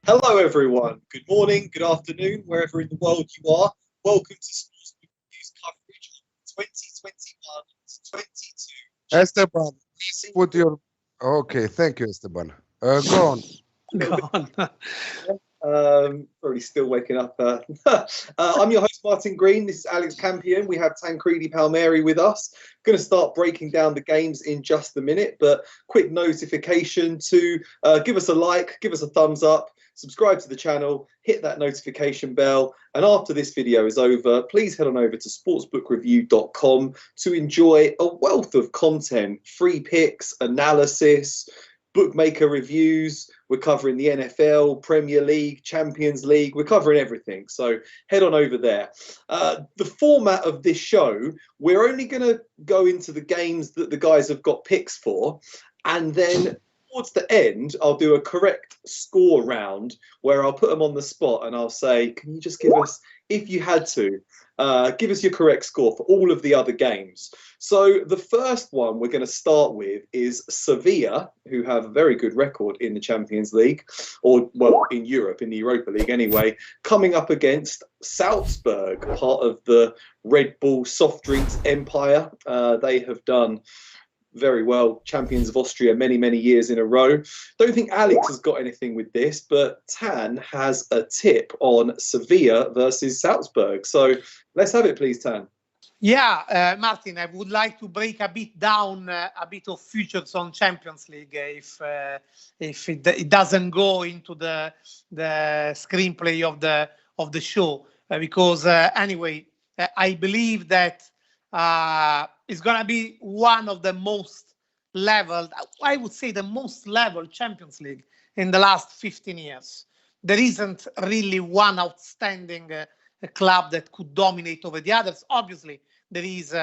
Hello, everyone. Good morning, good afternoon, wherever in the world you are. Welcome to Sports News coverage of 2021-22 Esteban, please put your. Okay, thank you, Esteban. Go on. Go on. Probably still waking up. I'm your host, Martin Green. This is Alex Campion. We have Tancredi Palmieri with us. Going to start breaking down the games in just a minute, but quick notification to give us a like, give us a thumbs up, subscribe to the channel, hit that notification bell, and after this video is over, please head on over to sportsbookreview.com to enjoy a wealth of content, free picks, analysis, bookmaker reviews. We're covering the NFL, Premier League, Champions League. We're covering everything. So head on over there. The format of this show, we're only going to go into the games that the guys have got picks for. And then towards the end, I'll do a correct score round where I'll put them on the spot and I'll say, can you just give us, if you had to, give us your correct score for all of the other games. So the first one we're going to start with is Sevilla, who have a very good record in the Champions League, or well, in Europe, in the Europa League anyway, coming up against Salzburg, part of the Red Bull soft drinks empire. They have done very well, champions of Austria many years in a row. Don't think Alex has got anything with this, but Tan has a tip on Sevilla versus Salzburg. So let's have it, please, Tan. Yeah, Martin, I would like to break a bit down a bit of futures on Champions League if it doesn't go into the screenplay of the show because anyway, I believe that it's going to be one of the most leveled, I would say the most leveled Champions League in the last 15 years. There isn't really one outstanding club that could dominate over the others. Obviously, there is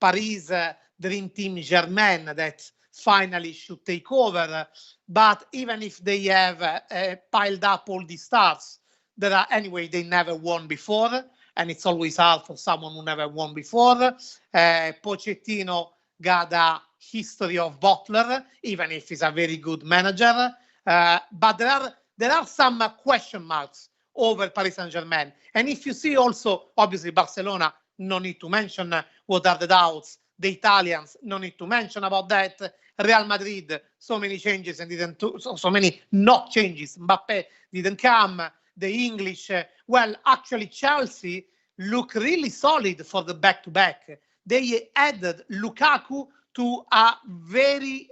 Paris Dream Team Germain that finally should take over. But even if they have piled up all these stars, they never won before. And it's always hard for someone who never won before. Pochettino got a history of bottler, even if he's a very good manager. But there are some question marks over Paris Saint-Germain. And if you see also, obviously, Barcelona, no need to mention what are the doubts. The Italians, no need to mention about that. Real Madrid, so many changes and so many not changes. Mbappe didn't come. The English, well, actually, Chelsea look really solid for the back-to-back. They added Lukaku to a very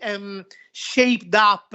shaped up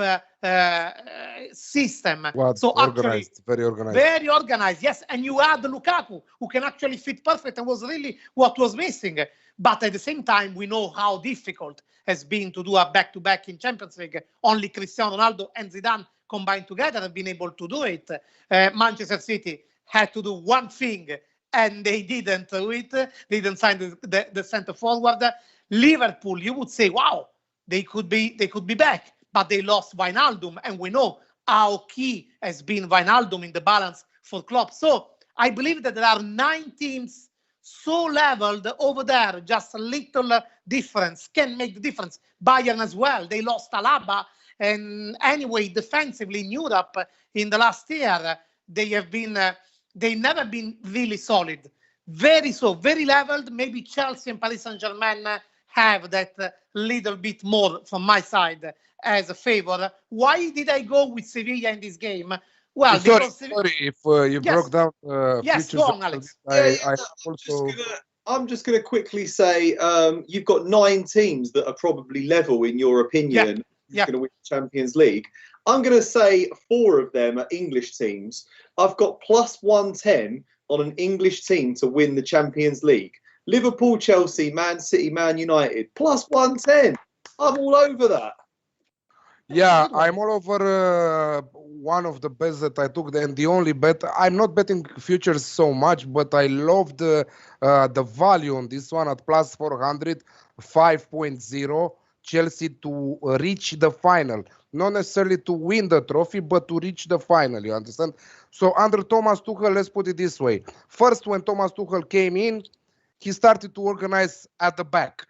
system. So organized, very organized. Very organized, yes. And you add Lukaku, who can actually fit perfect and was really what was missing. But at the same time, we know how difficult has been to do a back-to-back in Champions League. Only Cristiano Ronaldo and Zidane combined together have been able to do it. Manchester City had to do one thing, and they didn't do it. They didn't sign the center forward. Liverpool, you would say, wow, they could be back, but they lost Wijnaldum, and we know how key has been Wijnaldum in the balance for Klopp. So I believe that there are 9 teams so leveled over there, just a little difference can make the difference. Bayern as well, they lost Alaba. And anyway, defensively in Europe in the last year, they never been really solid. Very leveled. Maybe Chelsea and Paris Saint-Germain have that little bit more from my side as a favor. Why did I go with Sevilla in this game? Well, sorry if you broke down. Yes, go on, Alex. I'm just going to quickly say you've got 9 teams that are probably level in your opinion. Yeah. Going to win the Champions League. I'm going to say 4 of them are English teams. I've got plus 110 on an English team to win the Champions League. Liverpool, Chelsea, Man City, Man United, plus 110. I'm all over that. Yeah, I'm all over one of the bets that I took, and the only bet. I'm not betting futures so much, but I love the value on this one at plus 400, 5.0. Chelsea to reach the final, not necessarily to win the trophy, but to reach the final, you understand? So under Thomas Tuchel, let's put it this way. First, when Thomas Tuchel came in, he started to organize at the back.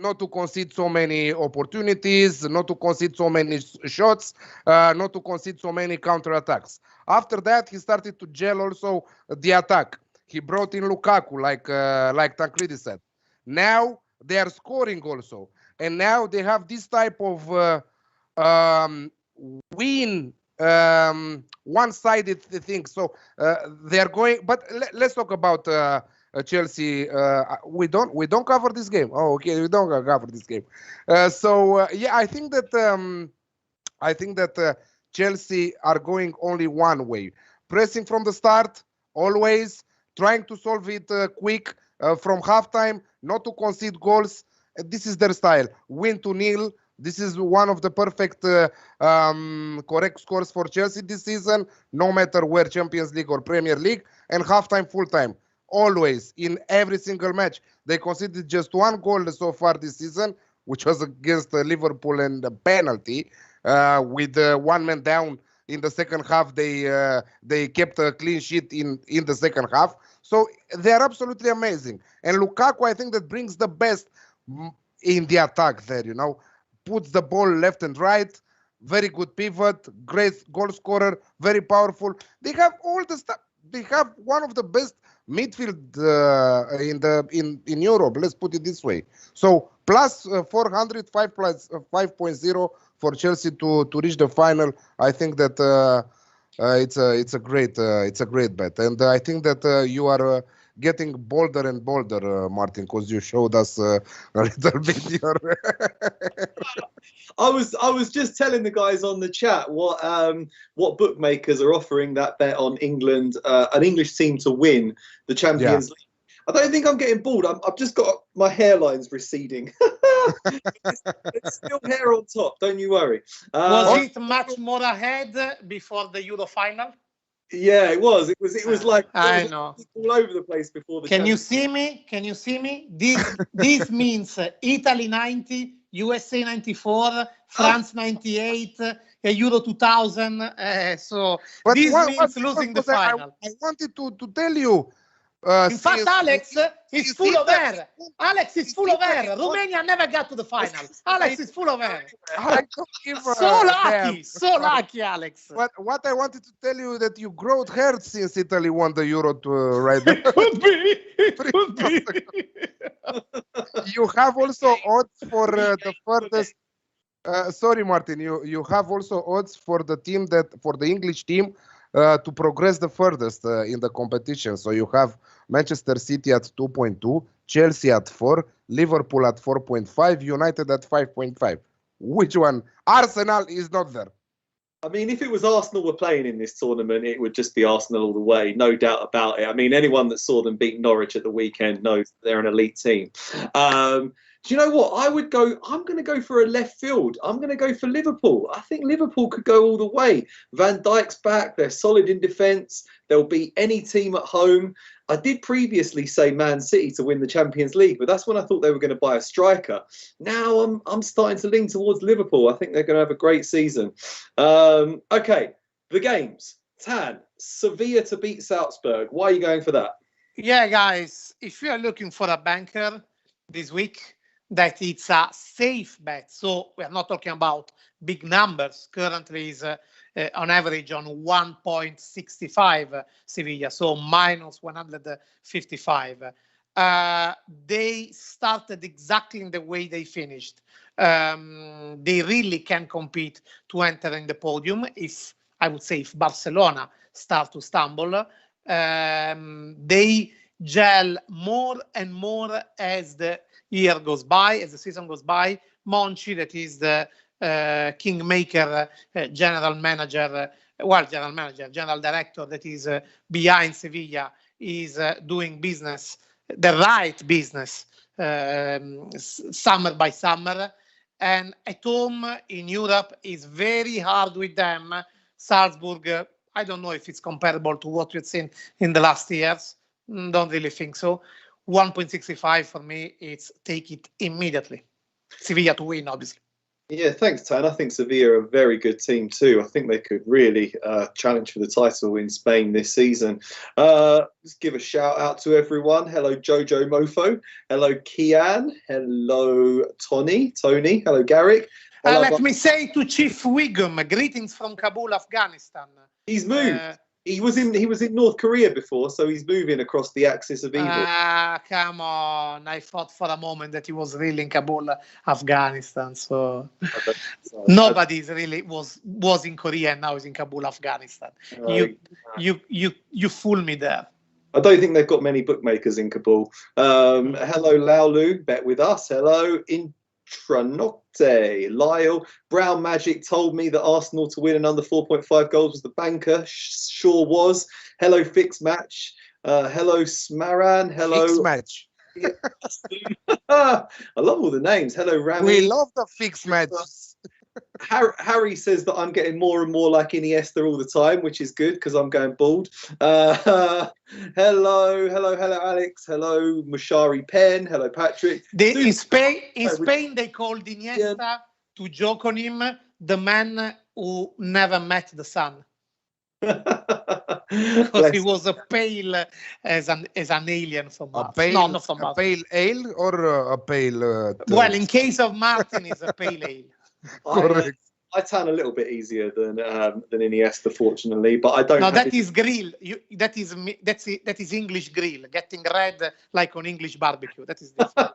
not to concede so many opportunities, not to concede so many shots, not to concede so many counterattacks. After that, he started to gel also the attack. He brought in Lukaku, like Tancredi said. Now they are scoring also, and now they have this type of win one-sided thing. So they are going. But let's talk about Chelsea. We don't cover this game. Oh, okay, we don't cover this game. Yeah, I think that Chelsea are going only one way, pressing from the start, always trying to solve it quick from halftime, not to concede goals. This is their style. Win 2-0. This is one of the perfect correct scores for Chelsea this season, no matter where, Champions League or Premier League, and halftime, full time. Always, in every single match. They conceded just one goal so far this season, which was against Liverpool and a penalty. With one man down in the second half, they kept a clean sheet in the second half. So they are absolutely amazing. And Lukaku, I think that brings the best in the attack there, puts the ball left and right, very good pivot, great goal scorer, very powerful. They have all the stuff. They have one of the best midfield in Europe. Let's put it this way. So plus 405 plus 5.0 for Chelsea to reach the final. I think that it's a great bet, and I think that you are getting bolder and bolder, Martin, because you showed us a little bit your. I was just telling the guys on the chat what bookmakers are offering that bet on England, an English team to win the Champions League. I don't think I'm getting bored. I've just got my hairline's receding. It's still hair on top. Don't you worry. Was it much more ahead before the Euro final? Yeah, it was. It was like I know all over the place before the. Can you see me? Can you see me? This means Italy 90, USA 94, France 98, Euro 2000. So but this means losing the final. I wanted to tell you. In fact, Alex is full of air. Alex is full of air. Romania never got to the final. Alex is full of air. I don't give so lucky, Alex. What I wanted to tell you that you growed hair since Italy won the Euro right now. Could be. You have also odds for the furthest. Sorry, Martin. You have also odds for the English team to progress the furthest in the competition. So you have Manchester City at 2.2, Chelsea at 4, Liverpool at 4.5, United at 5.5. Which one? Arsenal is not there. I mean, if it was Arsenal were playing in this tournament, it would just be Arsenal all the way, no doubt about it. I mean, anyone that saw them beat Norwich at the weekend knows they're an elite team. Do you know what? I'm going to go for a left field. I'm going to go for Liverpool. I think Liverpool could go all the way. Van Dijk's back. They're solid in defence. They'll beat any team at home. I did previously say Man City to win the Champions League, but that's when I thought they were going to buy a striker. Now I'm starting to lean towards Liverpool. I think they're going to have a great season. Okay, the games. Tan, Sevilla to beat Salzburg. Why are you going for that? Yeah, guys, if you are looking for a banker this week, that it's a safe bet. So we're not talking about big numbers. Currently is on average on 1.65 Sevilla, so minus 155. They started exactly in the way they finished. They really can compete to enter in the podium if Barcelona start to stumble. They gel more and more as the year goes by, as the season goes by. Monchi, that is the kingmaker, general director that is behind Sevilla, is doing business, the right business, summer by summer. And at home in Europe is very hard with them. Salzburg, I don't know if it's comparable to what we've seen in the last years. Don't really think so. 1.65 for me, it's take it immediately. Sevilla to win, obviously. Yeah, thanks, Tan. I think Sevilla are a very good team too. I think they could really challenge for the title in Spain this season. Let's give a shout out to everyone. Hello, Jojo Mofo. Hello, Kian. Hello, Tony. Hello, Garrick. Hello, Let me say to Chief Wiggum, greetings from Kabul, Afghanistan. He's moved. He was in North Korea before, so he's moving across the axis of evil. Come on! I thought for a moment that he was really in Kabul, Afghanistan. So nobody really was in Korea and now is in Kabul, Afghanistan. You fool me there. I don't think they've got many bookmakers in Kabul. Hello, Laulu, bet with us. Hello, Intranocte. Lyle, Brown Magic told me that Arsenal to win and under 4.5 goals was the banker. Sure was. Hello, Fix Match. Hello, Smaran. Hello. Fix Match. I love all the names. Hello, Rami. We love the Fix Match. Harry says that I'm getting more and more like Iniesta all the time, which is good because I'm going bald. Hello, Alex. Hello, Mushari Penn. Hello, Patrick. In Spain, they called Iniesta, to joke on him, the man who never met the sun. Because he was a pale as an alien from Mars. A pale ale or a pale... well, in case of Martin, it's a pale ale. Correct. I tan a little bit easier than Iniesta, fortunately, but I don't. No, that is grill. That is English grill. Getting red like on English barbecue. That is different.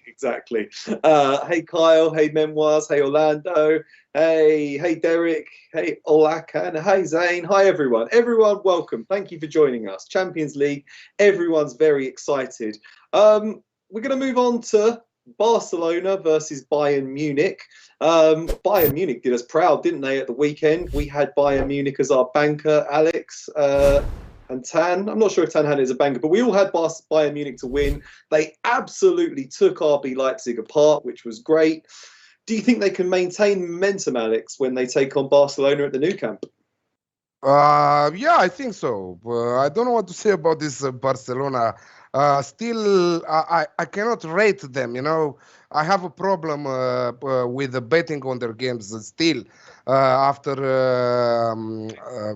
Exactly. Hey Kyle. Hey Memoirs. Hey Orlando. Hey Derek. Hey Olakan. Hey Zane. Hi everyone. Everyone, welcome. Thank you for joining us. Champions League. Everyone's very excited. We're going to move on to Barcelona versus Bayern Munich. Bayern Munich did us proud, didn't they, at the weekend? We had Bayern Munich as our banker, Alex and Tan. I'm not sure if Tan had it as a banker, but we all had Bayern Munich to win. They absolutely took RB Leipzig apart, which was great. Do you think they can maintain momentum, Alex, when they take on Barcelona at the Nou Camp? Yeah, I think so. I don't know what to say about this Barcelona. Still, I cannot rate them. You know, I have a problem with the betting on their games still after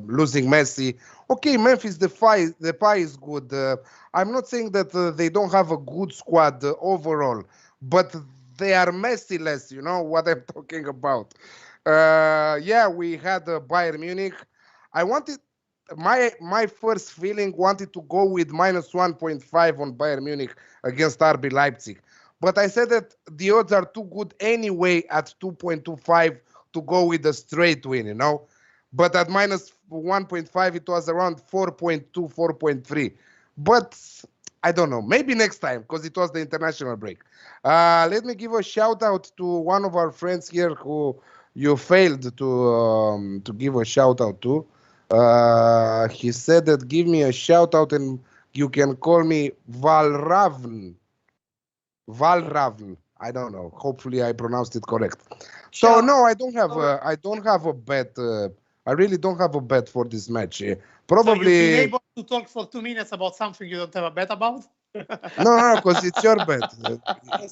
losing Messi. Okay, Memphis Depay is good. I'm not saying that they don't have a good squad overall, but they are Messi-less. You know what I'm talking about. Yeah, we had Bayern Munich. I wanted. My first feeling wanted to go with minus 1.5 on Bayern Munich against RB Leipzig. But I said that the odds are too good anyway at 2.25 to go with a straight win, you know. But at minus 1.5, it was around 4.2, 4.3. But I don't know. Maybe next time, because it was the international break. Let me give a shout out to one of our friends here who you failed to give a shout out to. He said that give me a shout out and you can call me Valravn. I don't know. Hopefully I pronounced it correct. So no, I don't have a bet. I really don't have a bet for this match. Probably. So you've been able to talk for 2 minutes about something you don't have a bet about? No, because it's your bet.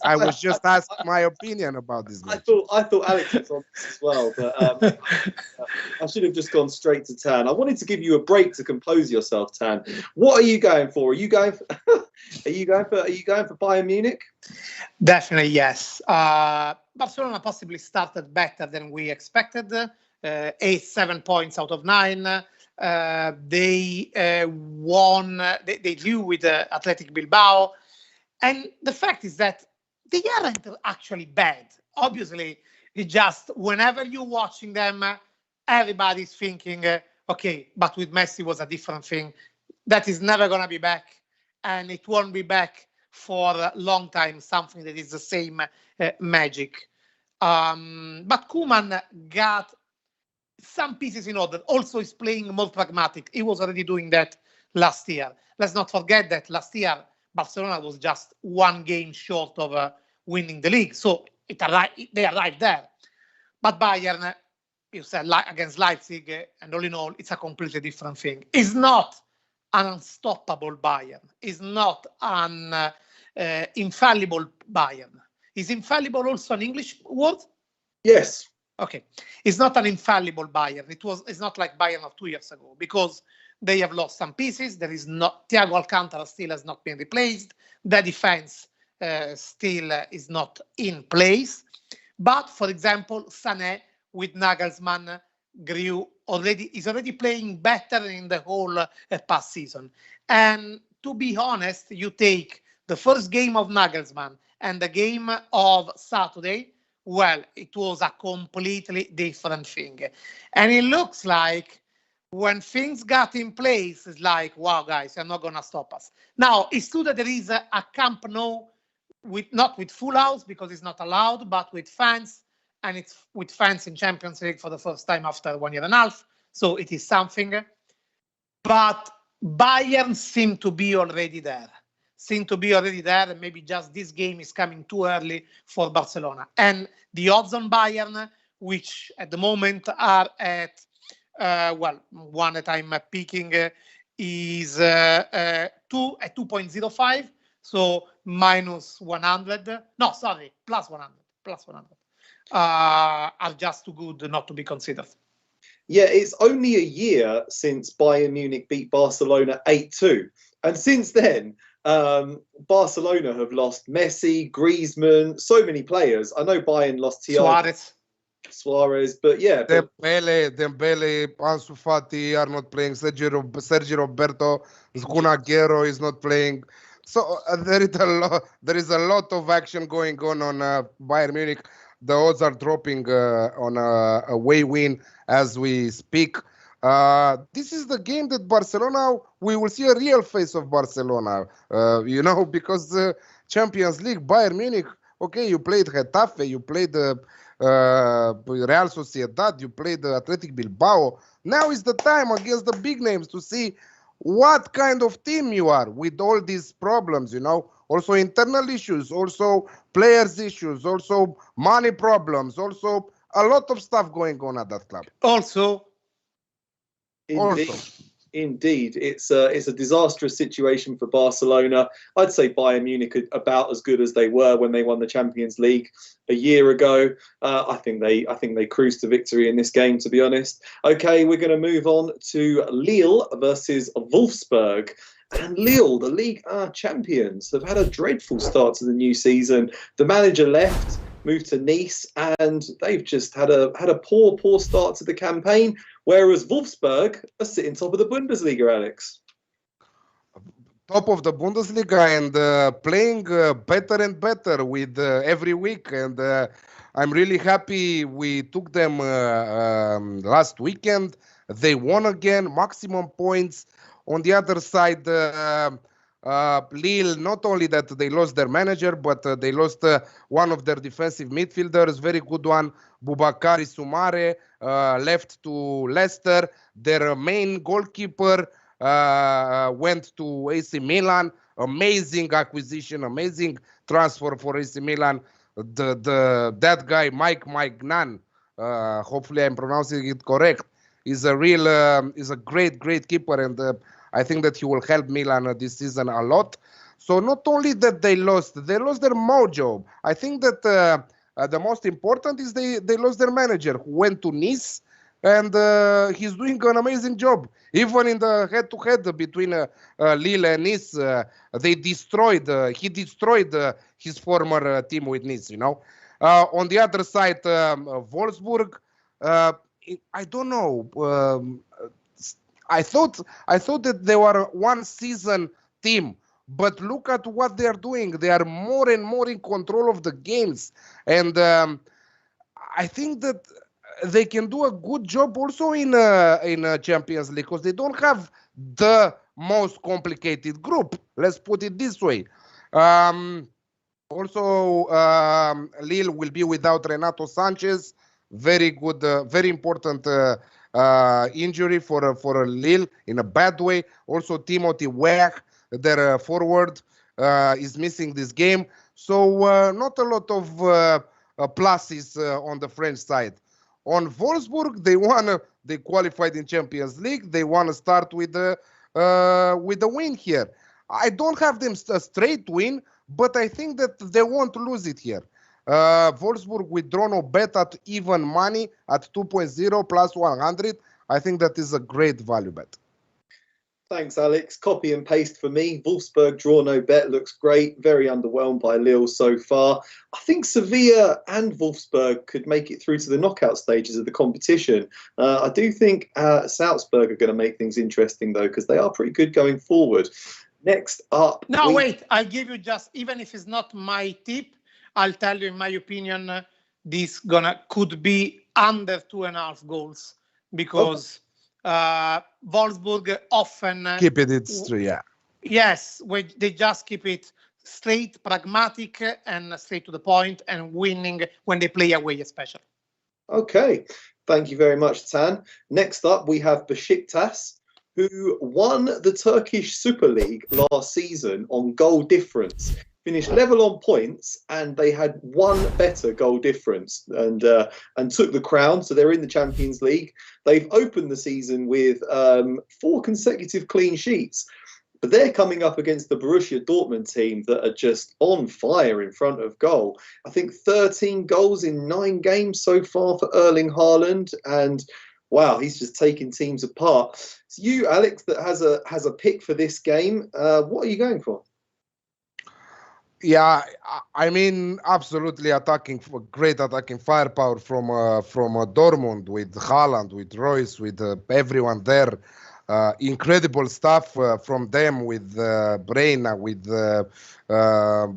I was just asked my opinion about this match. I thought Alex was on this as well, but I should have just gone straight to Tan. I wanted to give you a break to compose yourself, Tan. What are you going for? Are you going for Bayern Munich? Definitely yes. Barcelona possibly started better than we expected. 7 points out of 9. They won. They drew with Athletic Bilbao, and the fact is that they aren't actually bad. Obviously, it's just whenever you're watching them, everybody's thinking, okay, but with Messi was a different thing. That is never gonna be back, and it won't be back for a long time. Something that is the same magic. But Koeman got some pieces in order. Also, is playing more pragmatic. He was already doing that last year. Let's not forget that last year Barcelona was just 1 game short of winning the league, so they arrived there. But Bayern, you said against Leipzig, and all in all, it's a completely different thing. It's not an unstoppable Bayern. It's not an infallible Bayern. Is infallible also an English word? Yes. Okay. It's not an infallible Bayern. It's not like Bayern of 2 years ago, because they have lost some pieces. There is not, Thiago Alcantara still has not been replaced. The defense still is not in place. But for example, Sané with Nagelsmann is already playing better in the whole past season. And to be honest, you take the first game of Nagelsmann and the game of Saturday, well, it was a completely different thing. And it looks like when things got in place, it's like, wow, guys, you're not going to stop us. Now, it's true that there is a Camp Nou, not with full house because it's not allowed, but with fans. And it's with fans in Champions League for the first time after 1 year and a half. So it is something. But Bayern seem to be already there. And maybe just this game is coming too early for Barcelona. And the odds on Bayern, which at the moment are at, one that I'm picking is at 2.05. So minus 100. No, sorry, plus 100. Are just too good not to be considered. Yeah, it's only a year since Bayern Munich beat Barcelona 8-2. And since then, Barcelona have lost Messi, Griezmann, so many players. I know Bayern lost Thiago, Suarez, but yeah. Dembele, Ansu Fati are not playing. Sergio Roberto, Kun Agüero is not playing. So there is a lot of action going on Bayern Munich. The odds are dropping on a away win as we speak. This is the game that Barcelona, we will see a real face of Barcelona, because Champions League, Bayern Munich, okay, you played Getafe, you played Real Sociedad, you played Athletic Bilbao. Now is the time against the big names to see what kind of team you are with all these problems, also internal issues, also players issues, also money problems, also a lot of stuff going on at that club. Indeed, it's a disastrous situation for Barcelona. I'd say Bayern Munich are about as good as they were when they won the Champions League a year ago. I think they cruised to victory in this game, to be honest. Okay, we're going to move on to Lille versus Wolfsburg. And Lille, the Ligue 1 champions, have had a dreadful start to the new season. The manager left, moved to Nice, and they've just had a poor start to the campaign. Whereas Wolfsburg are sitting top of the Bundesliga, Alex. Top of the Bundesliga and playing better and better with every week. And I'm really happy we took them last weekend. They won again, maximum points. On the other side, Lille, not only that they lost their manager, but they lost one of their defensive midfielders, very good one, Boubakary Soumare, left to Leicester. Their main goalkeeper went to AC Milan. Amazing acquisition, amazing transfer for AC Milan. That guy, Mike Magnan, hopefully I'm pronouncing it correct, is a great keeper, and I think that he will help Milan this season a lot. So not only that they lost their mojo. I think that the most important is they lost their manager, who went to Nice, and he's doing an amazing job. Even in the head-to-head between Lille and Nice, he destroyed his former team with Nice. On the other side, Wolfsburg. I don't know. I thought that they were one season team, but look at what they are doing. They are more and more in control of the games, and I think that they can do a good job also in Champions League, because they don't have the most complicated group. Let's put it this way. Also, Lille will be without Renato Sanchez. Very good, very important injury for Lille in a bad way. Also, Timothy Weah, their forward, is missing this game. So not a lot of pluses on the French side. On Wolfsburg, they qualified in Champions League. They want to start with a win here. I don't have them a straight win, but I think that they won't lose it here. Wolfsburg with Drono bet at even money at 2.0 plus 100. I think that is a great value bet. Thanks, Alex. Copy and paste for me. Wolfsburg draw no bet looks great. Very underwhelmed by Lille so far. I think Sevilla and Wolfsburg could make it through to the knockout stages of the competition. I do think Salzburg are going to make things interesting, though, because they are pretty good going forward. Next up... No, wait. I'll give you just, even if it's not my tip, I'll tell you, in my opinion, this could be under 2.5 goals because... Wolfsburg often keep it straight, yeah. Yes, they just keep it straight, pragmatic, and straight to the point, and winning when they play away, especially. Okay, thank you very much, Tan. Next up, we have Besiktas, who won the Turkish Super League last season on goal difference. Finished level on points, and they had one better goal difference and took the crown. So they're in the Champions League. They've opened the season with 4 consecutive clean sheets. But they're coming up against the Borussia Dortmund team that are just on fire in front of goal. I think 13 goals in 9 games so far for Erling Haaland. And wow, he's just taking teams apart. It's you, Alex, that has a pick for this game. What are you going for? Yeah, I mean, absolutely great attacking firepower from Dortmund with Haaland, with Royce, with everyone there. Incredible stuff from them with Reina, with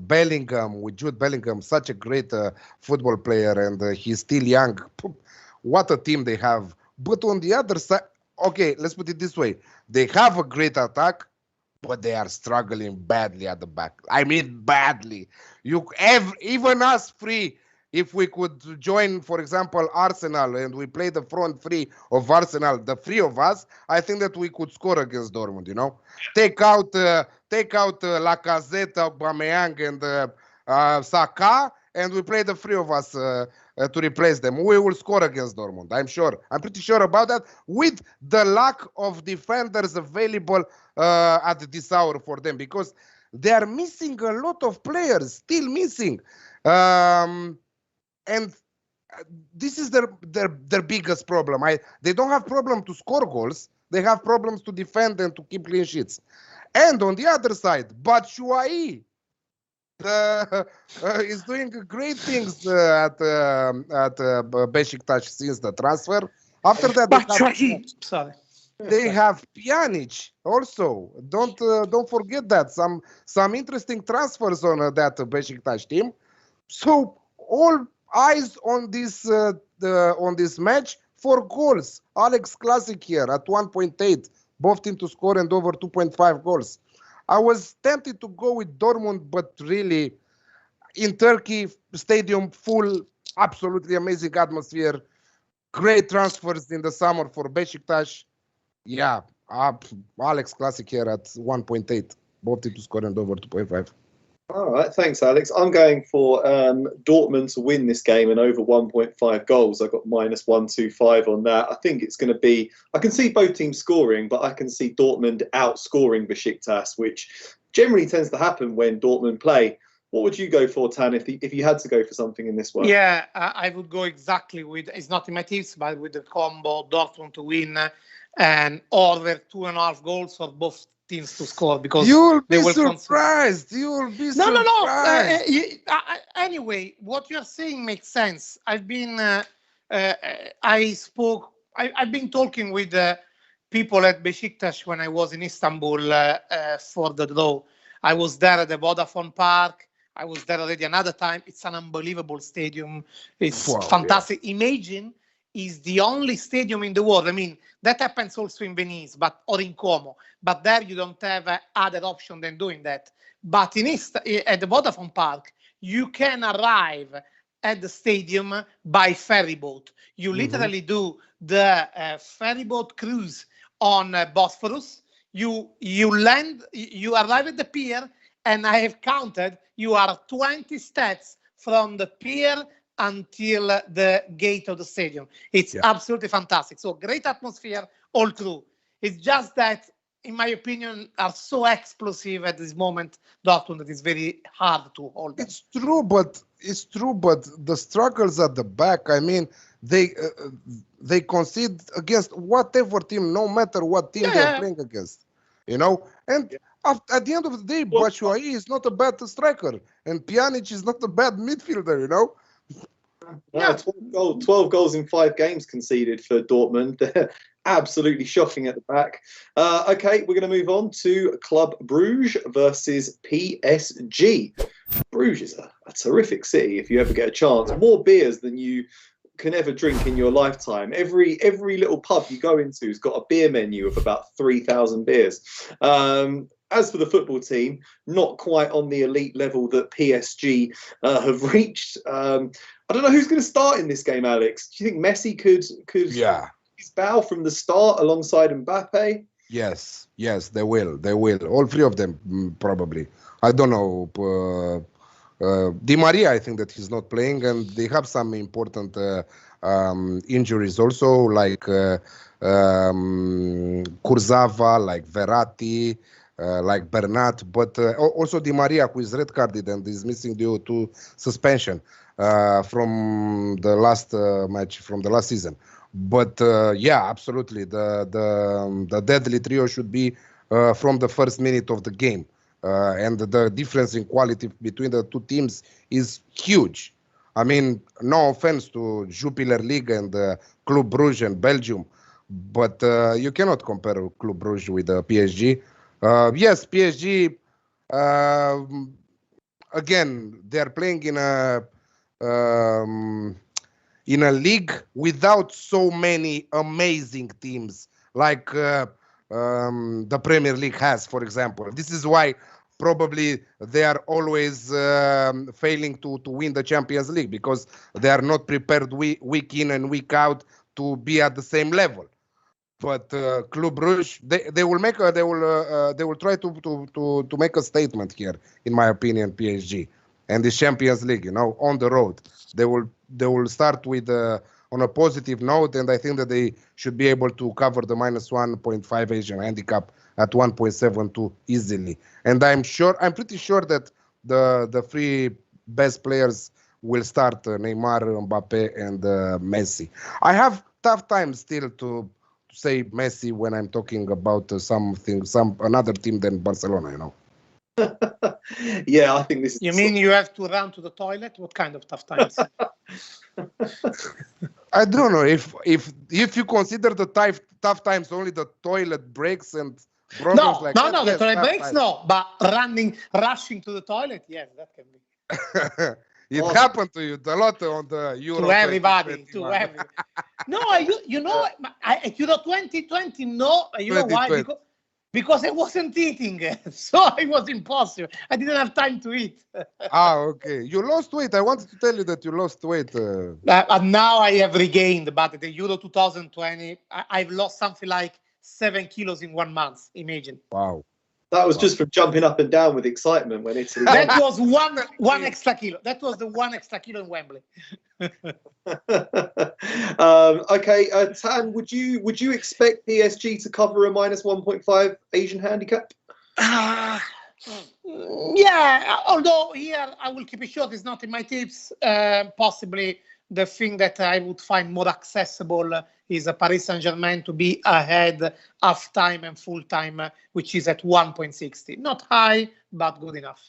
Bellingham, with Jude Bellingham. Such a great football player, and he's still young. What a team they have. But on the other side, okay, let's put it this way. They have a great attack, but they are struggling badly at the back. I mean, badly. Even us three, if we could join, for example, Arsenal, and we play the front three of Arsenal, the 3 of us, I think that we could score against Dortmund. You know, take out Lacazette, Aubameyang, and Saka, and we play the 3 of us to replace them. We will score against Dortmund. I'm pretty sure about that. With the lack of defenders available at this hour for them, because they are missing a lot of players, still missing, and this is their biggest problem. They don't have problem to score goals. They have problems to defend and to keep clean sheets. And on the other side, Batshuayi is doing great things at Besiktas since the transfer. After that, they have Pjanic also. Don't forget that some interesting transfers on that Besiktas team. So all eyes on this match for goals. Alex Classic here at 1.8, both teams to score and over 2.5 goals. I was tempted to go with Dortmund, but really, in Turkey, stadium full, absolutely amazing atmosphere, great transfers in the summer for Besiktas. Yeah, Alex Classic here at 1.8, both teams to score and over 2.5. All right, thanks, Alex. I'm going for Dortmund to win this game and over 1.5 goals. I got -125 on that. I think it's going to be... I can see both teams scoring, but I can see Dortmund outscoring Besiktas, which generally tends to happen when Dortmund play. What would you go for, Tan, if you had to go for something in this one? Yeah, I would go exactly with... It's not in my tips, but with the combo Dortmund to win and over 2.5 goals for both teams to score, because you'll be surprised. You'll be surprised. Anyway, what you're saying makes sense. I've been talking with people at Besiktas when I was in Istanbul for the draw. I was there at the Vodafone Park. I was there already another time. It's an unbelievable stadium. It's fantastic. Yeah. Imagine is the only stadium in the world. I mean, that happens also in Venice, or in Como. But there you don't have other option than doing that. But at the Vodafone Park, you can arrive at the stadium by ferry boat. You literally do the ferry boat cruise on Bosphorus. You land, you arrive at the pier, and I have counted, you are 20 steps from the pier until the gate of the stadium. It's absolutely fantastic. So great atmosphere all through. It's just that in my opinion, are so explosive at this moment, Dortmund, that it's very hard to hold them. It's true, but the struggles at the back. I mean, they concede against whatever team, no matter what team they're playing against. You know, and at the end of the day, Batshuayi is not a bad striker, and Pjanic is not a bad midfielder. You know. Yeah, 12 goals in 5 games conceded for Dortmund. They're absolutely shocking at the back. Okay, we're going to move on to Club Brugge versus PSG. Bruges is a terrific city if you ever get a chance. More beers than you can ever drink in your lifetime. Every little pub you go into has got a beer menu of about 3,000 beers. As for the football team, not quite on the elite level that PSG have reached. I don't know who's going to start in this game, Alex. Do you think Messi could his bow from the start alongside Mbappe? Yes, they will. All 3 of them, probably. I don't know. Di Maria, I think that he's not playing, and they have some important injuries also, like Kurzawa, like Verratti, like Bernat, but also Di Maria, who is red carded and is missing due to suspension from the last match, from the last season. But absolutely, the deadly trio should be from the first minute of the game. And the difference in quality between the 2 teams is huge. I mean, no offense to Jupiler League and Club Brugge and Belgium, but you cannot compare Club Brugge with PSG. Yes, PSG, again, they're playing in a league without so many amazing teams like the Premier League has, for example. This is why probably they are always failing to win the Champions League, because they are not prepared week in and week out to be at the same level. But Club Brugge, they will try to make a statement here, in my opinion. PSG and the Champions League, on the road, they will start with on a positive note, and I think that they should be able to cover the -1.5 Asian handicap at 1.72 easily. And I'm pretty sure that the 3 best players will start: Neymar, Mbappe, and Messi. I have tough time still to say Messi when I'm talking about another team than Barcelona. Yeah, I think this is. You mean you have to run to the toilet? What kind of tough times? I don't know if you consider the tough times only the toilet breaks and problems like that. No, the yes, toilet breaks, times. no. But rushing to the toilet, yes, that can be. It happened to you a lot on the Euro. To everybody. No, at Euro 2020, no. You know why? Because I wasn't eating, so it was impossible. I didn't have time to eat. Okay. You lost weight. I wanted to tell you that you lost weight. And now I have regained, but at the Euro 2020, I've lost something like 7 kilos in 1 month. Imagine. Wow. That was just from jumping up and down with excitement when Italy. That was one extra kilo. That was the 1 extra kilo in Wembley. Okay, Tan, would you expect PSG to cover a -1.5 Asian handicap? Yeah, although here I will keep it short. It's not in my tips. Possibly the thing that I would find more accessible is a Paris Saint-Germain to be ahead half time and full time, which is at 1.60. Not high, but good enough.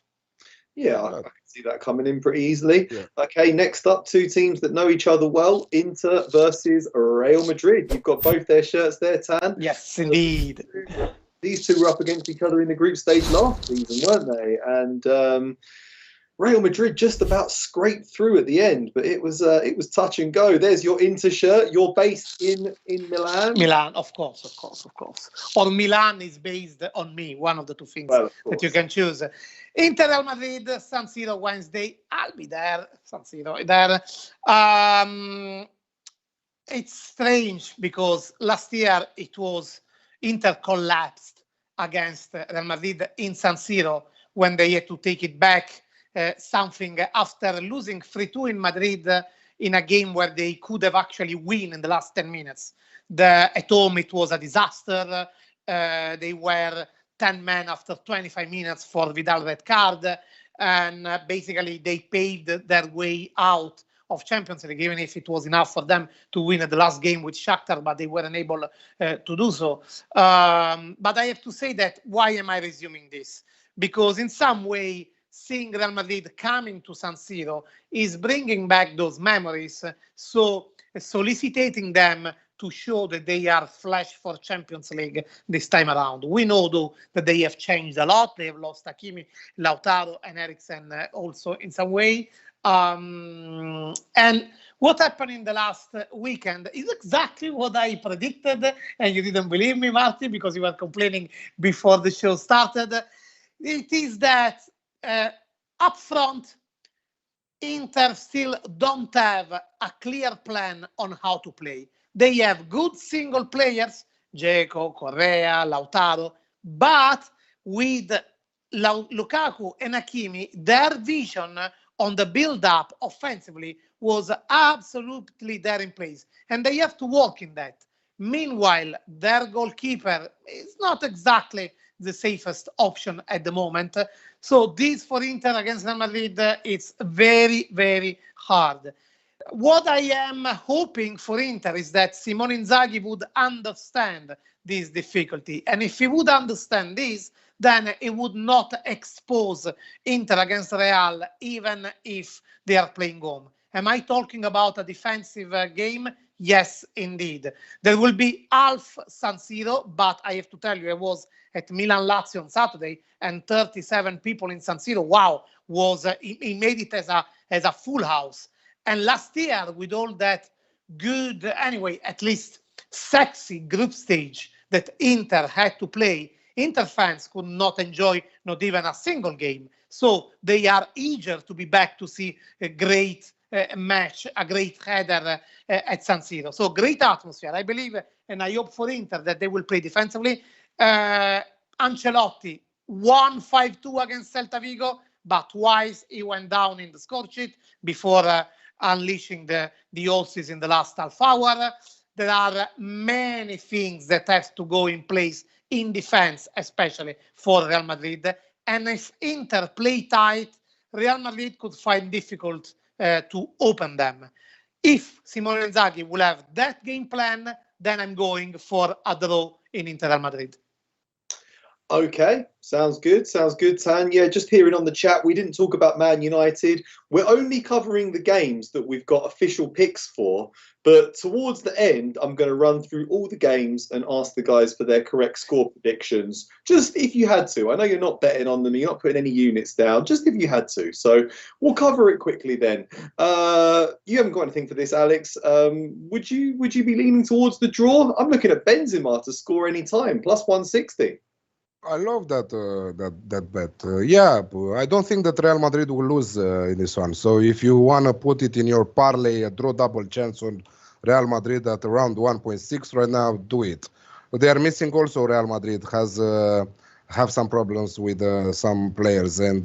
Yeah, I can see that coming in pretty easily. Yeah. Okay, next up, 2 teams that know each other well, Inter versus Real Madrid. You've got both their shirts there, Tan. Yes, indeed. These 2 were up against each other in the group stage last season, weren't they? And Real Madrid just about scraped through at the end, but it was touch and go. There's your Inter shirt. You're based in Milan. Milan, of course. Or Milan is based on me. One of the 2 things that you can choose. Inter Real Madrid, San Siro Wednesday. I'll be there. San Siro there. It's strange because last year it was Inter collapsed against Real Madrid in San Siro when they had to take it back. Something after losing 3-2 in Madrid in a game where they could have actually won in the last 10 minutes. At home, it was a disaster. they were 10 men after 25 minutes for Vidal red card, and basically they paved their way out of Champions League, even if it was enough for them to win the last game with Shakhtar, but they weren't able to do so. But I have to say that, why am I resuming this? Because in some way, seeing Real Madrid coming to San Siro is bringing back those memories, so soliciting them to show that they are flash for Champions League this time around. We know, though, that they have changed a lot. They have lost Hakimi, Lautaro, and Eriksen also in some way. And what happened in the last weekend is exactly what I predicted, and you didn't believe me, Martin, because you were complaining before the show started. It is that up front, Inter still don't have a clear plan on how to play. They have good single players, Dzeko, Correa, Lautaro, but with Lukaku and Hakimi, their vision on the build-up offensively was absolutely there in place, and they have to work in that. Meanwhile, their goalkeeper is not exactly the safest option at the moment. So this for Inter against Real Madrid, it's very, very hard. What I am hoping for Inter is that Simone Inzaghi would understand this difficulty. And if he would understand this, then it would not expose Inter against Real, even if they are playing home. Am I talking about a defensive game? Yes, indeed. There will be half San Siro, but I have to tell you, I was at Milan-Lazio on Saturday, and 37 people in San Siro, wow, he made it as a full house. And last year, with all that good, anyway, at least sexy group stage that Inter had to play, Inter fans could not enjoy not even a single game. So they are eager to be back to see a great match, a great header at San Siro. So great atmosphere, I believe, and I hope for Inter that they will play defensively. Ancelotti won 5-2 against Celta Vigo, but twice he went down in the score sheet before unleashing the Aussies in the last half hour. There are many things that have to go in place in defense, especially for Real Madrid. And if Inter play tight, Real Madrid could find difficult to open them. If Simone Inzaghi will have that game plan, then I'm going for a draw in Inter Real Madrid. Okay, sounds good, Tan. Yeah, just hearing on the chat, we didn't talk about Man United. We're only covering the games that we've got official picks for, but towards the end, I'm going to run through all the games and ask the guys for their correct score predictions, just if you had to. I know you're not betting on them, you're not putting any units down, just if you had to. So we'll cover it quickly then. You haven't got anything for this, Alex. Would you be leaning towards the draw? I'm looking at Benzema to score any time, plus 160. I love that bet. Yeah, I don't think that Real Madrid will lose in this one. So if you want to put it in your parlay, a draw double chance on Real Madrid at around 1.6 right now, do it. They are missing also. Real Madrid has have some problems with some players, and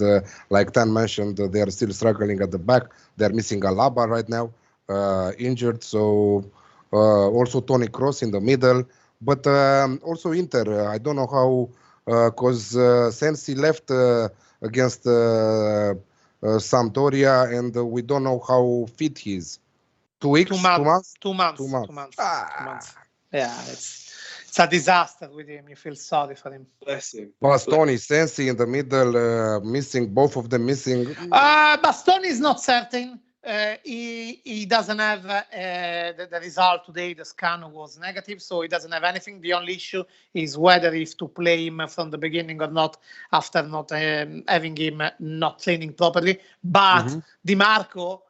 like Tan mentioned, they are still struggling at the back. They are missing Alaba right now, injured. So also Toni Kroos in the middle, but also Inter. I don't know how. Because Sensi left against Sampdoria, and we don't know how fit he is. 2 weeks? 2 months? 2 months. 2 months. 2 months. Yeah, it's a disaster with him. You feel sorry for him. Bless him. Bastoni, Sensi in the middle, missing, both of them missing. Bastoni is not certain. He doesn't have the result today. The scan was negative, so he doesn't have anything. The only issue is whether if to play him from the beginning or not, after not having him not training properly. But Di Marco,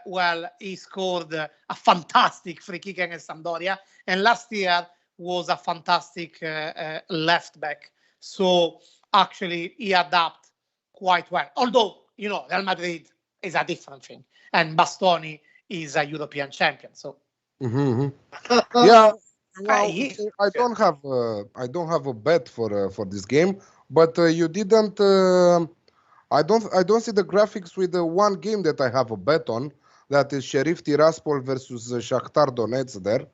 well, he scored a fantastic free kick against Sampdoria, and last year was a fantastic left back. So actually, he adapted quite well. Although, you know, Real Madrid is a different thing. And Bastoni is a European champion, so yeah. Well, I don't have a bet for this game, but you didn't. I don't see the graphics with the one game that I have a bet on. That is Sheriff Tiraspol versus Shakhtar Donetsk. There,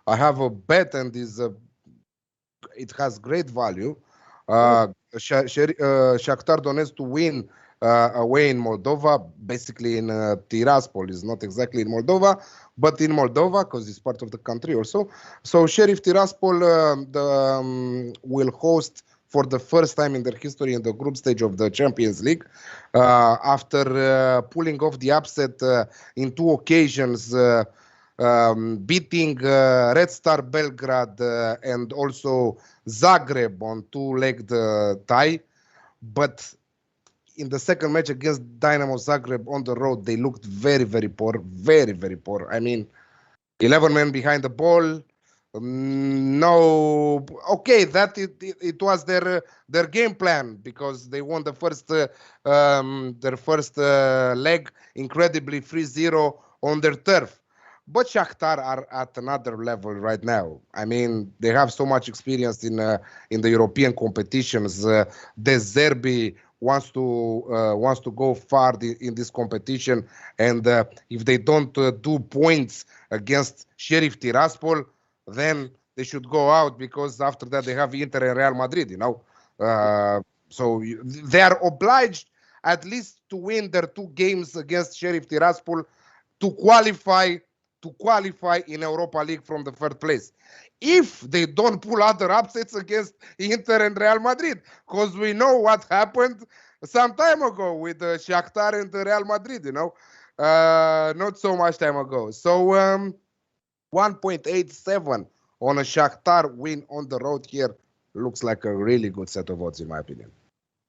I have a bet, and is has great value. Shakhtar Donetsk to win away in Moldova, basically in Tiraspol, is not exactly in Moldova, but in Moldova because it's part of the country also. So Sheriff Tiraspol will host for the first time in their history in the group stage of the Champions League, after pulling off the upset in 2 occasions, beating Red Star Belgrade and also Zagreb on 2-legged tie. But in the second match against Dynamo Zagreb on the road, they looked very, very poor, very, very poor. I mean, 11 men behind the ball. No, okay, that it was their game plan, because they won the first their first leg incredibly 3-0 on their turf. But Shakhtar are at another level right now. I mean, they have so much experience in the European competitions. De Zerbi wants to go far in this competition, and if they don't do points against Sheriff Tiraspol, then they should go out, because after that they have Inter and Real Madrid, you know. So they are obliged at least to win their 2 games against Sheriff Tiraspol to qualify in Europa League from the 3rd place. If they don't pull other upsets against Inter and Real Madrid, because we know what happened some time ago with Shakhtar and Real Madrid, you know, not so much time ago. So 1.87 on a Shakhtar win on the road here looks like a really good set of odds, in my opinion.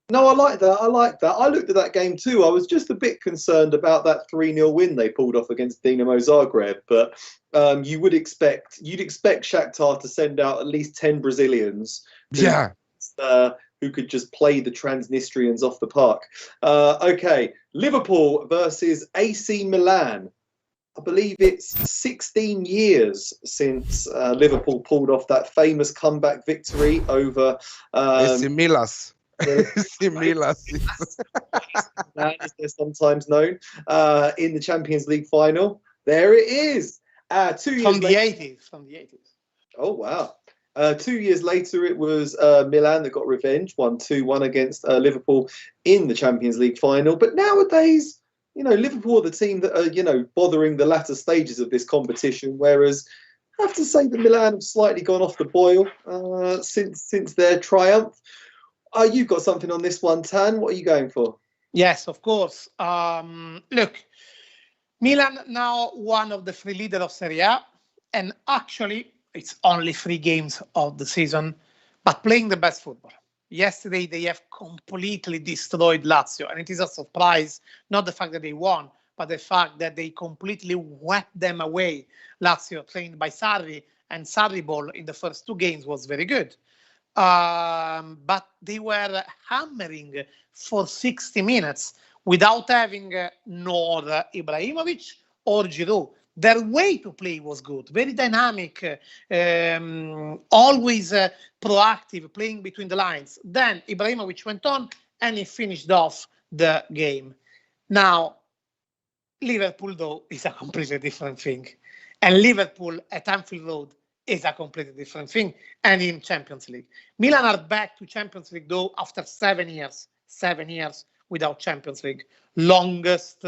No, I like that. I looked at that game too. I was just a bit concerned about that 3-0 win they pulled off against Dinamo Zagreb. But you'd expect Shakhtar to send out at least 10 Brazilians. Who could just play the Transnistrians off the park. Okay, Liverpool versus AC Milan. I believe it's 16 years since Liverpool pulled off that famous comeback victory over AC Milas. AC Milas, as they're sometimes known, in the Champions League final. There it is. 2 years from the 80s. Oh wow! 2 years later, it was Milan that got revenge, won 2-1 against Liverpool in the Champions League final. But nowadays, you know, Liverpool are the team that are, you know, bothering the latter stages of this competition, whereas I have to say that Milan have slightly gone off the boil since their triumph. You've got something on this one, Tan. What are you going for? Yes, of course. Look, Milan now one of the 3 leaders of Serie A, and actually it's only 3 games of the season, but playing the best football. Yesterday they have completely destroyed Lazio, and it is a surprise, not the fact that they won, but the fact that they completely whacked them away. Lazio, trained by Sarri, and Sarri ball in the first 2 games was very good. But they were hammering for 60 minutes without having nor Ibrahimovic or Giroud. Their way to play was good, very dynamic, always proactive, playing between the lines. Then Ibrahimovic went on and he finished off the game. Now, Liverpool, though, is a completely different thing. And Liverpool at Anfield Road is a completely different thing, and in Champions League. Milan are back to Champions League, though, after 7 years. 7 years without Champions League. Longest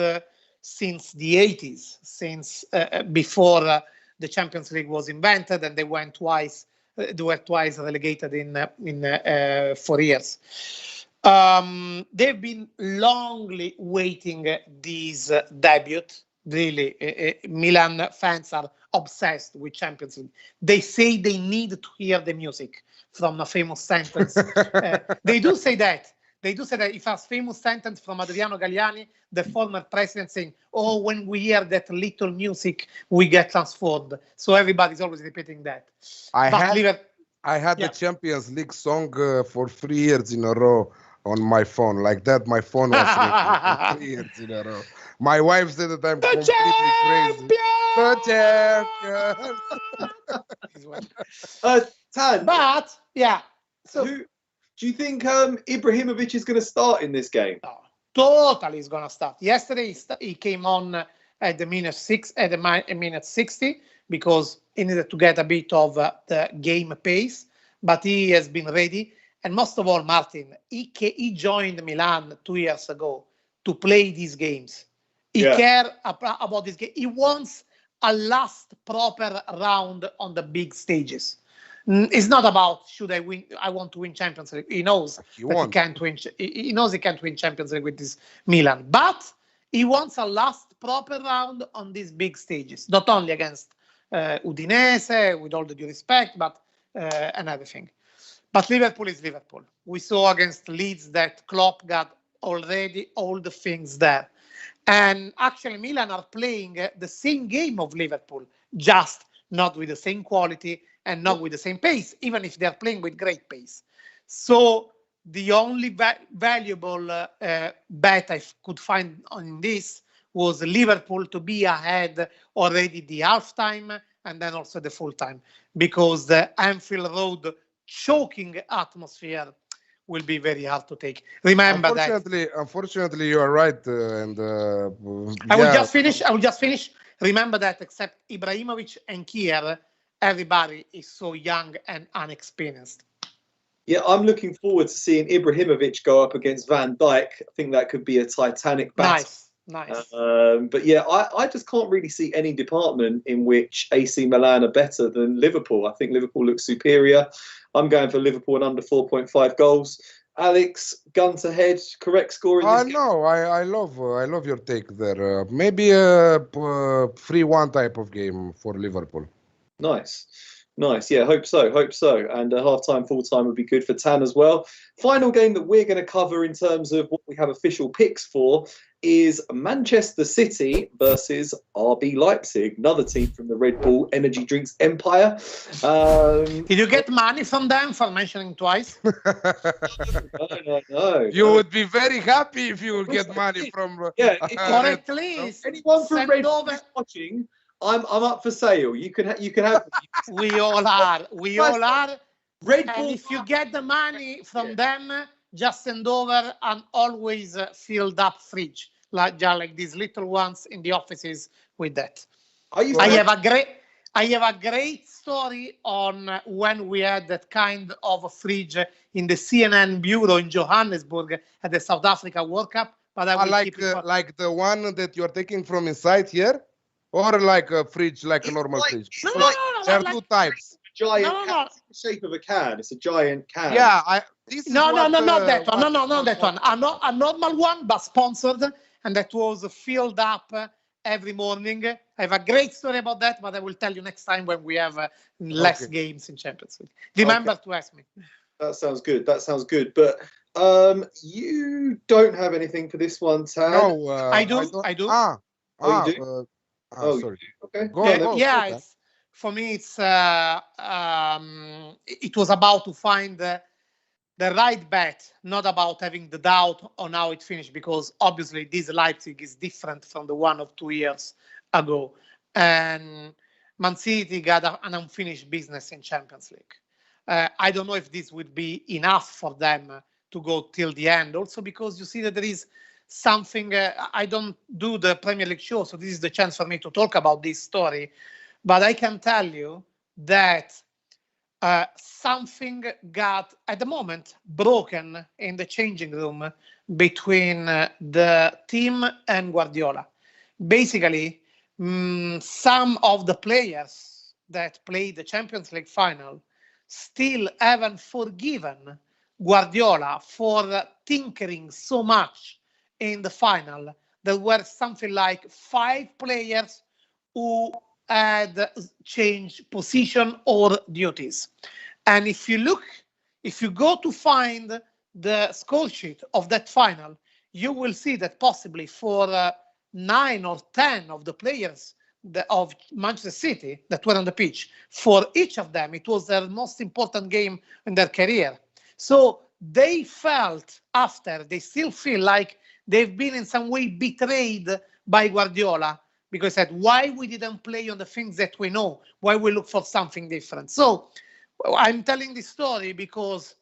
since the 80s, since before the Champions League was invented, and they went twice. They were twice relegated in 4 years. They've been longly waiting this debut. Really, Milan fans are obsessed with Champions League. They say they need to hear the music from a famous sentence. They do say that. They do say that. It's a famous sentence from Adriano Galliani, the former president, saying, "Oh, when we hear that little music, we get transformed." So everybody's always repeating that. I had the Champions League song for 3 years in a row on my phone. Like that, my phone was for 3 years in a row. My wife said that I'm completely crazy. The champions! Tan. But, yeah. So, do you think Ibrahimovic is going to start in this game? No, totally is going to start. Yesterday, he came on at the minute 60, because he needed to get a bit of the game pace. but he has been ready. And most of all, Martin, he joined Milan 2 years ago to play these games. He cares about this game. He wants a last proper round on the big stages. It's not about should I win. I want to win Champions League. He knows he can't win. He knows he can't win Champions League with this Milan, but he wants a last proper round on these big stages, not only against Udinese, with all the due respect, but and everything. But Liverpool is Liverpool. We saw against Leeds that Klopp got already all the things there. And actually, Milan are playing the same game of Liverpool, just not with the same quality and not with the same pace, even if they're playing with great pace. So the only valuable bet I could find on this was Liverpool to be ahead already the halftime and then also the full time, because the Anfield Road choking atmosphere will be very hard to take. Remember unfortunately, you are right. I will just finish. Remember that except Ibrahimovic and Kier, everybody is so young and unexperienced. Yeah, I'm looking forward to seeing Ibrahimovic go up against Van Dijk. I think that could be a titanic battle. Nice. But yeah, I just can't really see any department in which AC Milan are better than Liverpool. I think Liverpool looks superior. I'm going for Liverpool and under 4.5 goals. Alex, gun to head, correct score in this game? No, I love your take there. Maybe a 3-1 type of game for Liverpool. Nice. Yeah, hope so. And half-time, full-time would be good for Tan as well. Final game that we're going to cover in terms of what we have official picks for is Manchester City versus RB Leipzig, another team from the Red Bull Energy Drinks Empire. Did you get money from them for mentioning twice? No. You would be very happy if you would get money from... or at least anyone from Red Bull is watching, I'm up for sale. You can have. We all are. Red Bull. And if you get the money from them, just send over an always filled up fridge, like these little ones in the offices with that. I have a great story on when we had that kind of a fridge in the CNN bureau in Johannesburg at the South Africa World Cup. But I will keep it like the one that you're taking from inside here, or like a fridge, like a normal fridge. No. There are two types. Giant can. It's the shape of a can. It's a giant can. Not that one. No, not that one. A normal one, but sponsored, and that was filled up every morning. I have a great story about that, but I will tell you next time when we have less games in Champions League. Remember to ask me. That sounds good. But you don't have anything for this one, Tan? No, I do. You do? Sorry. Okay. Go on. For me, it was about to find the right bet, not about having the doubt on how it finished, because obviously this Leipzig is different from the one of 2 years ago. And Man City got an unfinished business in Champions League. I don't know if this would be enough for them to go till the end. Also because you see that there is something, I don't do the Premier League show, so this is the chance for me to talk about this story. But I can tell you that something got, at the moment, broken in the changing room between the team and Guardiola. Basically, some of the players that played the Champions League final still haven't forgiven Guardiola for tinkering so much in the final. There were something like 5 players who had changed position or duties. And if you go to find the score sheet of that final, you will see that possibly for 9 or 10 of the players of Manchester City that were on the pitch, for each of them, it was their most important game in their career. So they felt after, they still feel like they've been in some way betrayed by Guardiola, because said, why we didn't play on the things that we know, why we look for something different. So I'm telling this story because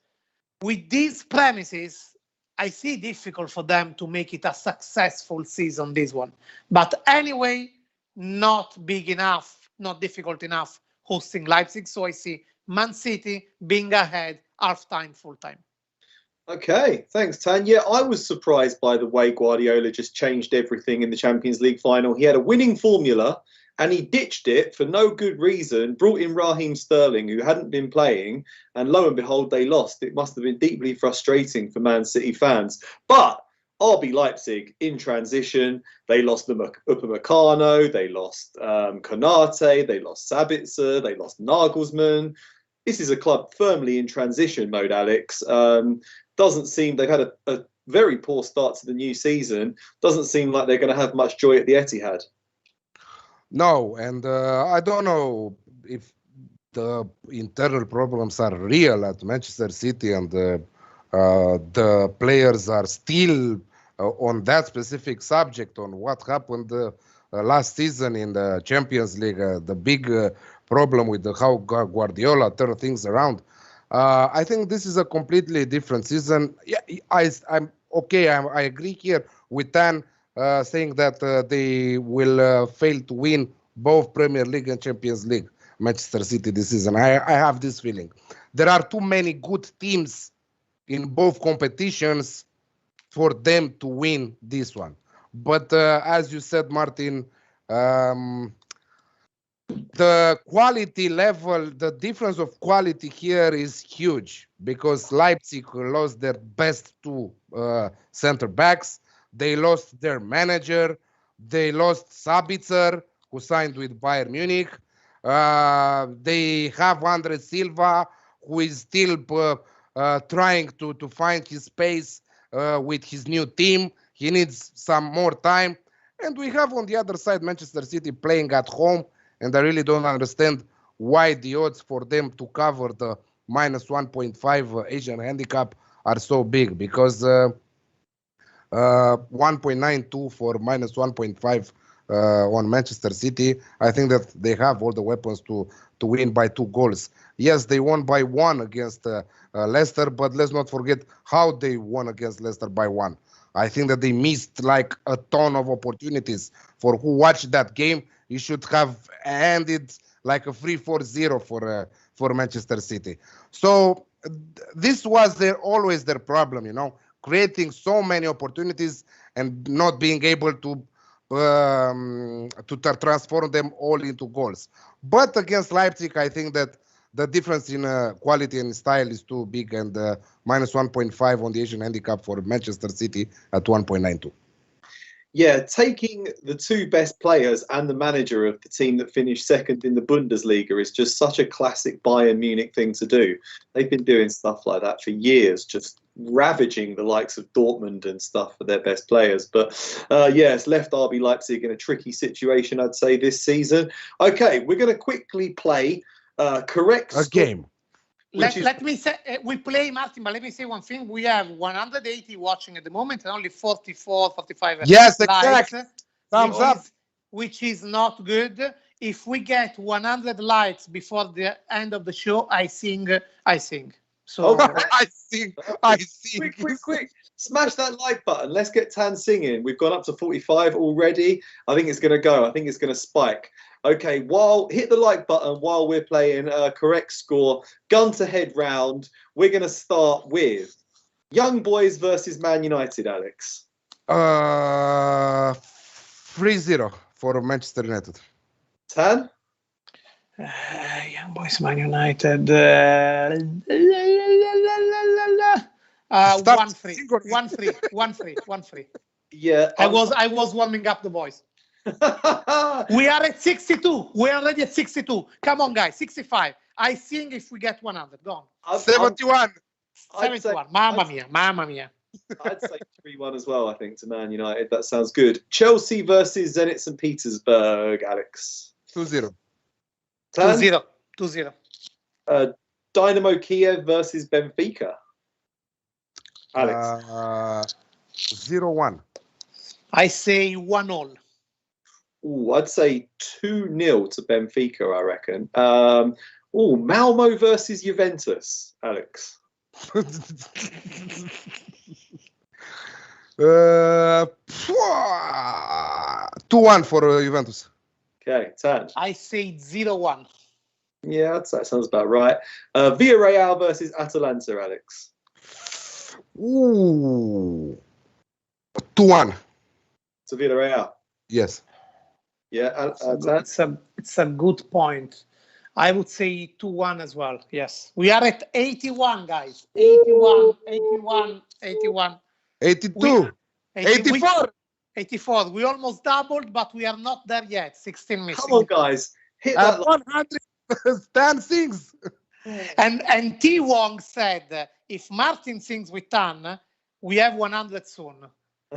with these premises, I see difficult for them to make it a successful season, this one. But anyway, not big enough, not difficult enough hosting Leipzig. So I see Man City being ahead half-time, full-time. Okay, thanks, Tan. Yeah, I was surprised by the way Guardiola just changed everything in the Champions League final. He had a winning formula and he ditched it for no good reason, brought in Raheem Sterling, who hadn't been playing, and lo and behold, they lost. It must have been deeply frustrating for Man City fans. But RB Leipzig in transition, they lost Upamecano, they lost Konate, they lost Sabitzer, they lost Nagelsmann. This is a club firmly in transition mode, Alex. Doesn't seem they've had a very poor start to the new season. Doesn't seem like they're going to have much joy at the Etihad. No, and I don't know if the internal problems are real at Manchester City and the players are still on that specific subject on what happened last season in the Champions League, the big problem with how Guardiola turned things around. I think this is a completely different season. Yeah, I'm okay. I agree here with Tan saying that they will fail to win both Premier League and Champions League, Manchester City, this season. I have this feeling. There are too many good teams in both competitions for them to win this one. But as you said, Martin, the quality level, the difference of quality here is huge because Leipzig lost their best two center backs. They lost their manager. They lost Sabitzer, who signed with Bayern Munich. They have Andre Silva, who is still trying to find his space with his new team. He needs some more time. And we have on the other side Manchester City playing at home. And I really don't understand why the odds for them to cover the minus 1.5 Asian handicap are so big, because 1.92 for minus 1.5 on Manchester City. I think that they have all the weapons to win by 2 goals. Yes, they won by 1 against Leicester, but let's not forget how they won against Leicester by 1. I think that they missed like a ton of opportunities. For who watched that game, you should have ended like a 3-4-0 for Manchester City. So this was always their problem, you know, creating so many opportunities and not being able to transform them all into goals. But against Leipzig, I think that the difference in quality and style is too big, and minus 1.5 on the Asian handicap for Manchester City at 1.92. Yeah, taking the 2 best players and the manager of the team that finished second in the Bundesliga is just such a classic Bayern Munich thing to do. They've been doing stuff like that for years, just ravaging the likes of Dortmund and stuff for their best players. But yes, left RB Leipzig in a tricky situation, I'd say, this season. Okay, we're going to quickly play correct a game. Let me say, we play, Martin, but let me say one thing. We have 180 watching at the moment and only 44, 45 yes, likes. Exactly. Thumbs up. Which is not good. If we get 100 likes before the end of the show, I sing. So I sing. Quick. Smash that like button. Let's get Tan singing. We've gone up to 45 already. I think it's going to go. I think it's going to spike. Okay, hit the like button while we're playing correct score, gun to head round. We're going to start with Young Boys versus Man United, Alex. 3-0 for Manchester United. Tan? Young Boys, Man United. 1-3. Yeah. I was warming up the boys. We are at 62. We're already at 62. Come on, guys. 65. I sing if we get 100. Go on. 71. 71. Mamma mia. I'd say 3-1 as well, I think, to Man United. That sounds good. Chelsea versus Zenit St. Petersburg, Alex. 2-0. 2-0. Dynamo Kiev versus Benfica. Alex. 0-1. I say 1-0. I'd say 2-0 to Benfica, I reckon. Malmo versus Juventus, Alex. 2-1 for Juventus. Okay, Tan. I say 0-1. Yeah, that sounds about right. Villarreal versus Atalanta, Alex. Ooh. 2-1. To Villarreal. Yes. Yeah, it's a good point. I would say 2-1 as well. Yes. We are at 81, guys. 81, 81, 81. 82. 84. 84. We almost doubled, but we are not there yet. 16 missing. Come on, guys. Hit that. 100 Tan sings. And T Wong said, if Martin sings with Tan, we have 100 soon.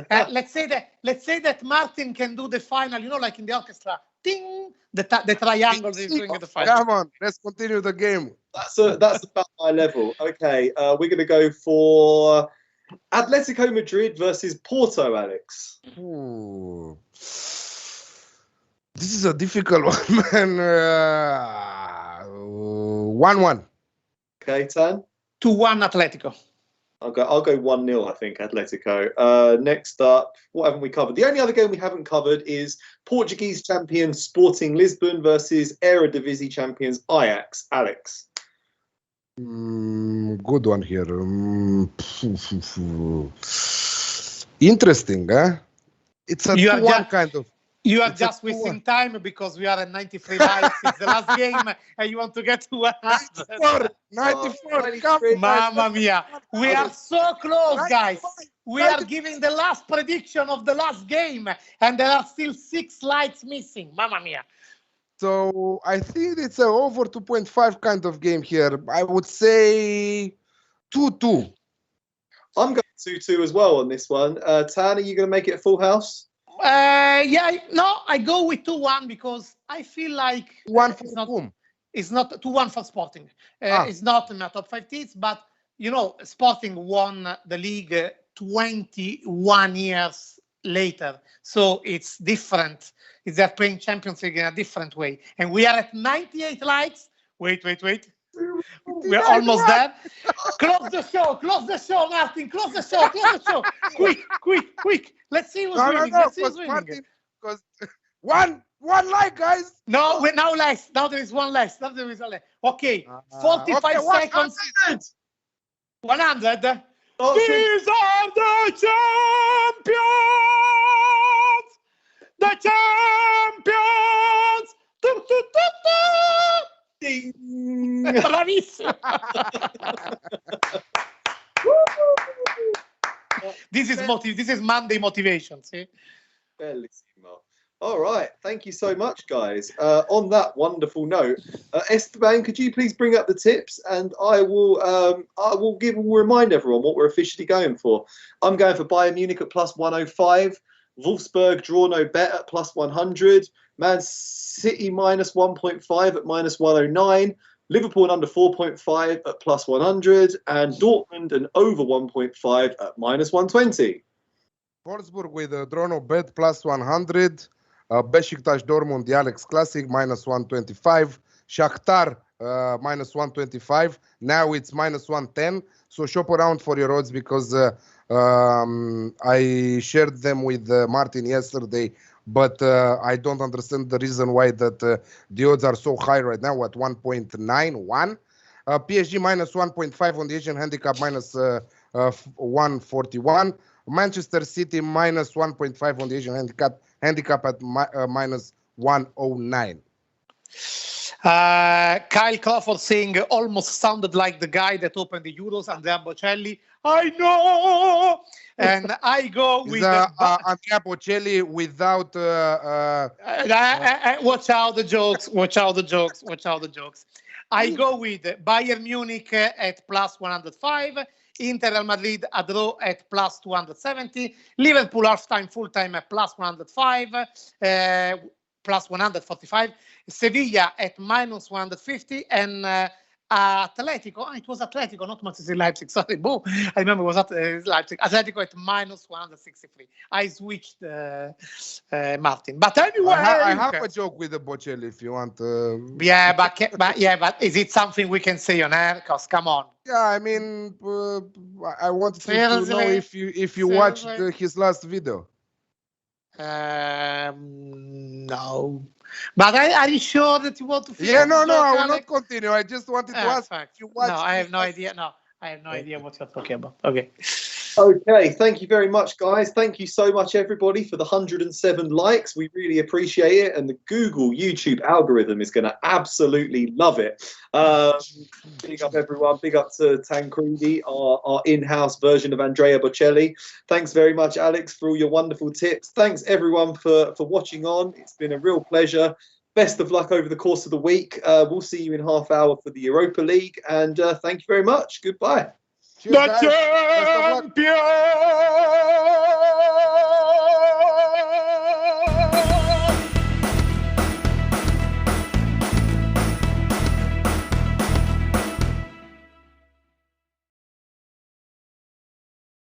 Let's say that Martin can do the final, like in the orchestra, ding, the triangle is doing the final. Come on, let's continue the game. That's about my level. Okay, we're going to go for Atletico Madrid versus Porto, Alex. Ooh. This is a difficult one, man. 1-1. Okay, Tan? 2-1 Atletico. I'll go 1-0, I think, Atletico. Next up, what haven't we covered? The only other game we haven't covered is Portuguese champion Sporting Lisbon versus Eredivisie champions Ajax. Alex. Good one here. Interesting, huh? It's a 2-1 kind of. You are just wasting time because we are at 93 likes. It's the last game and you want to get to 100. 94. Mamma mia. We are so close, guys. We are giving the last prediction of the last game and there are still 6 likes missing. Mamma mia. So I think it's a over 2.5 kind of game here. I would say 2-2. I'm going 2-2 as well on this one. Tan, are you going to make it a full house? I go with 2-1 because I feel like it's not 2-1 for Sporting. It's not in my top 5 teams, but Sporting won the league 21 years later, so it's different. They're playing Champions League in a different way, and we are at 98 likes. Wait. We're almost there. Close the show, Martin. Close the show. Quick. Let's see who's winning. Because one like, guys. No, now less. Now there is one less. Okay, 45 seconds. 100. These are the champions. The champions. Ding. Bravissimo. This is Monday motivation. See? Bellissimo. All right. Thank you so much, guys. On that wonderful note, Esteban, could you please bring up the tips, and I will remind everyone what we're officially going for. I'm going for Bayern Munich at +105, Wolfsburg draw no bet at +100, Man City -1.5 at -109, Liverpool under 4.5 at +100, and Dortmund and over 1.5 at -120. Wolfsburg with a draw no bet +100. Besiktas Dortmund, the Alex Classic -125. Shakhtar -125. Now it's -110. So shop around for your odds because I shared them with Martin yesterday. But I don't understand the reason why that the odds are so high right now at 1.91. PSG -1.5 on the Asian handicap -141. Manchester City -1.5 on the Asian handicap at -109. Kyle Crawford saying almost sounded like the guy that opened the Euros, Andrea Bocelli. I know. And I go with Andrea Bocelli without. Watch out the jokes. I go with Bayern Munich at +105. Inter Madrid a draw at +270. Liverpool half-time, full-time at +105. +145. Sevilla at -150. And Atletico, it was Atletico, not Manchester Leipzig. Sorry, boo. I remember it was Leipzig. Atletico at -163. I switched Martin. But anyway, I have a joke with the Bocelli if you want. But is it something we can say on air? Because come on. Yeah, I mean, I wanted to know if you watched his last video. No. But are you sure that you want to finish? Yeah, no, I will Alex? not continue. I just wanted to ask if you watched. No, I have no idea. No, I have no idea what you're talking about. Okay. Okay, thank you very much, guys. Thank you so much, everybody, for the 107 likes. We really appreciate it. And the Google YouTube algorithm is going to absolutely love it. Big up, everyone. Big up to Tancredi, our in-house version of Andrea Bocelli. Thanks very much, Alex, for all your wonderful tips. Thanks, everyone, for watching on. It's been a real pleasure. Best of luck over the course of the week. We'll see you in half hour for the Europa League. And thank you very much. Goodbye. Cheers, guys. Best of luck. Champions!